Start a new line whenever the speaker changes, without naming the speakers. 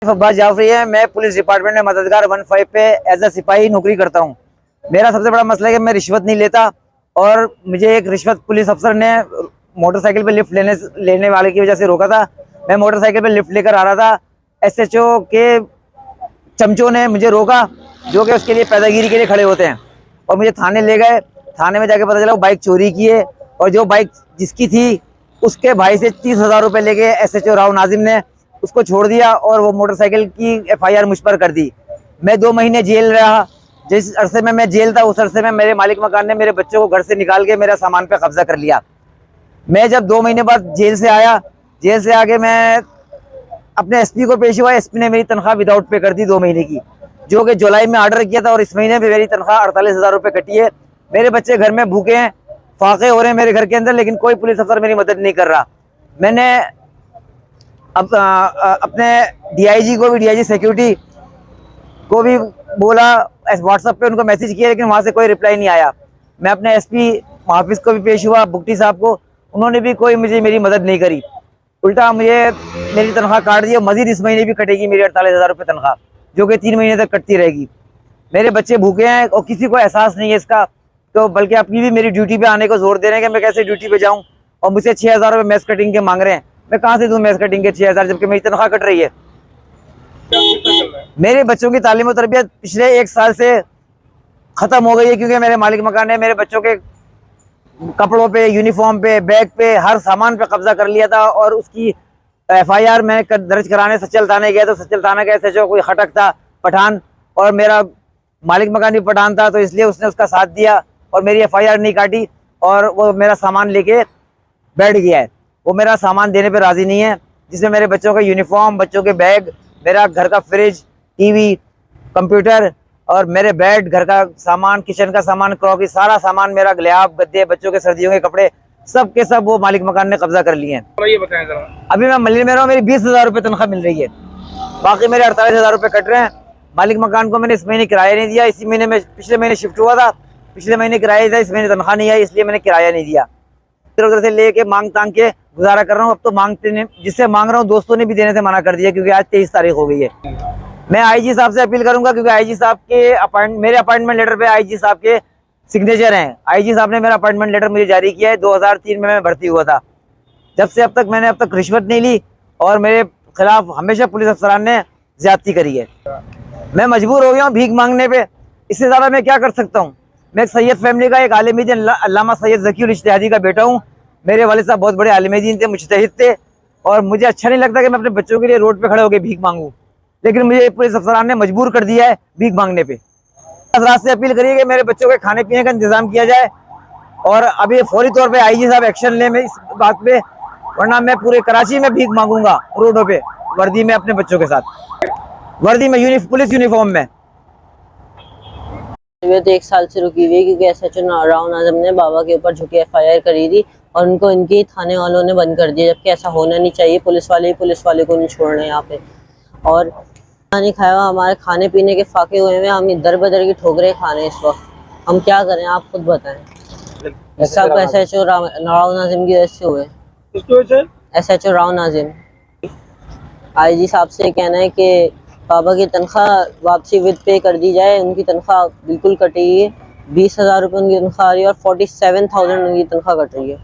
अब्बास जाफरी है। मैं police department में मददगार 15 पे एज ए सिपाही नौकरी करता हूँ। मेरा सबसे बड़ा मसला है कि मैं रिश्वत नहीं लेता, और मुझे एक रिश्वत पुलिस अफसर ने मोटरसाइकिल पे लिफ्ट लेने वाले की वजह से रोका था। मैं मोटरसाइकिल पे लिफ्ट लेकर आ रहा था, एसएचओ के चमचों ने मुझे रोका, जो कि उसके लिए पैदागिरी के लिए खड़े होते हैं, और मुझे थाने ले गए। थाने में जाके पता चला वो बाइक चोरी की है, और जो बाइक जिसकी थी उसके भाई से 30,000 रुपये लेके एसएचओ राव नाजिम ने उसको छोड़ दिया, और वो मोटरसाइकिल की एफआईआर मुझ पर कर दी। मैं 2 महीने जेल रहा। जिस अरसे में मैं जेल था, उस अरसे में मेरे मालिक मकान ने मेरे बच्चों को घर से निकाल के मेरा सामान पे कब्जा कर लिया। मैं जब 2 महीने बाद जेल से आया, जेल से आके मैं अपने एसपी को पेश हुआ। एसपी ने मेरी तनख्वाह विदाउट पे कर दी 2 महीने की, जो कि जुलाई में ऑर्डर किया था, और इस महीने में मेरी तनख्वाह 48,000 रुपये कटी है। मेरे बच्चे घर में भूखे हैं, फाके हो रहे हैं मेरे घर के अंदर, लेकिन कोई पुलिस अफसर मेरी मदद नहीं कर रहा। मैंने अब अपने डीआईजी को भी, डीआईजी सिक्योरिटी को भी बोला, व्हाट्सएप पे उनको मैसेज किया, लेकिन वहाँ से कोई रिप्लाई नहीं आया। मैं अपने एसपी मुहाफिज को भी पेश हुआ, बुगटी साहब को, उन्होंने भी कोई मेरी मदद नहीं करी। उल्टा मुझे मेरी तनख्वाह काट दी, और मजीद इस महीने भी कटेगी मेरी 48,000 रुपये तनख्वाह, जो कि 3 महीने तक कटती रहेगी। मेरे बच्चे भूखे हैं और किसी को एहसास नहीं है इसका, तो बल्कि अपनी भी मेरी ड्यूटी पे आने को जोर दे रहे हैं कि मैं कैसे ड्यूटी पे जाऊं, और मुझसे 6,000 रुपये मैस कटिंग के मांग रहे हैं। मैं कहाँ से दूं मैस कटिंग के 6,000, जबकि मेरी तनख्वाह कट रही है। मेरे बच्चों की तालीम और तरबियत पिछले 1 साल से ख़त्म हो गई है, क्योंकि मेरे मालिक मकान ने मेरे बच्चों के कपड़ों पे, यूनिफॉर्म पे, बैग पे, हर सामान पे कब्जा कर लिया था। और उसकी एफआईआर मैं दर्ज कराने सच्चल थाने गया, तो सच्चल थाने का एसएचओ कोई खटक था, पठान, और मेरा मालिक मकान भी पठान था, तो इसलिए उसने उसका साथ दिया और मेरी एफआईआर नहीं काटी, और वो मेरा सामान लेके बैठ गया है। वो मेरा सामान देने पे राज़ी नहीं है, जिसमें मेरे बच्चों का यूनिफॉर्म, बच्चों के बैग, मेरा घर का फ्रिज, टीवी, कंप्यूटर, और मेरे बेड, घर का सामान, किचन का सामान, क्रॉकरी, सारा सामान, मेरा गिलाफ, गद्दे, बच्चों के सर्दियों के कपड़े, सब के सब वो मालिक मकान ने कब्जा कर लिए हैं।
ये बताएं जरा।
अभी मैं मल्ली में रहा हूँ, मेरी 20,000 रुपये तनख्वाह मिल रही है, बाकी मेरे 48,000 रुपये कट रहे हैं। मालिक मकान को मैंने इस महीने किराया नहीं दिया। इसी महीने में, पिछले महीने शिफ्ट हुआ था, पिछले महीने किराया था, इस महीने तनख्वाह नहीं आई, इसलिए मैंने किराया नहीं दिया। इधर उधर से लेके मांग तांग के गुजारा कर रहा हूँ। अब तो मांगते, जिससे मांग रहा हूँ, दोस्तों ने भी देने से मना कर दिया, क्योंकि आज 23 तारीख हो गई है। मैं आईजी साहब से अपील करूंगा, क्योंकि आईजी साहब के मेरे अपॉइंटमेंट लेटर पे आईजी साहब के सिग्नेचर हैं। आईजी साहब ने मेरा अपॉइंटमेंट लेटर मुझे जारी किया है। 2003 में मैं भर्ती हुआ था। जब से अब तक मैंने रिश्वत नहीं ली, और मेरे खिलाफ हमेशा पुलिस अफसरान ने ज्यादती करी है। मैं मजबूर हो गया हूँ भीख मांगने पे। इससे ज़्यादा मैं क्या कर सकता हूँ। मैं एक सैयद फैमिली का, एक आलिम दीन अल्लामा सैयद ज़कीउल इज्तिहादी का बेटा हूँ। मेरे वालिद साहब बहुत बड़े आलिम दीन थे, मुज्तहिद थे, और मुझे अच्छा नहीं लगता कि मैं अपने बच्चों के लिए रोड पे खड़े होकर भीख मांगूँ, लेकिन मुझे पुलिस अफसरान ने मजबूर कर दिया है भीख मांगने पे। हज़रात से अपील करिए कि मेरे बच्चों के खाने पीने का इंतजाम किया जाए, और अभी फौरी तौर पे आईजी साहब एक्शन ले में इस बात पे, वरना मैं पूरे कराची में भीख मांगूंगा रोडों पे, वर्दी में, अपने बच्चों के साथ, वर्दी में, पुलिस यूनिफॉर्म में।
ये तो 1 साल से रुकी हुई है, क्योंकि एसएचओ राव नाजिम ने बाबा के ऊपर झुकी एफआईआर करी थी, और उनको इनके थाने वालों ने बंद कर दिया, जबकि ऐसा होना नहीं चाहिए। पुलिस वाले ही पुलिस वाले को नहीं छोड़ना है यहाँ पे। और खाना नहीं खाया हुआ, हमारे खाने पीने के फाके हुए हैं, हम दर बदर की ठोकरें खा रहे हैं इस वक्त। हम क्या करें, आप खुद बताएं। सब एसएचओ राव नाजिम की वजह से हुए। एसएचओ राव नाजिम। आईजी साहब से कहना है कि बाबा की तनख्वाह वापसी विद पे कर दी जाए। उनकी तनख्वाह बिल्कुल कटी है, 20,000 रुपये उनकी तनख्वाह आ रही है, और 47,000 उनकी तनख्वाह कट रही है।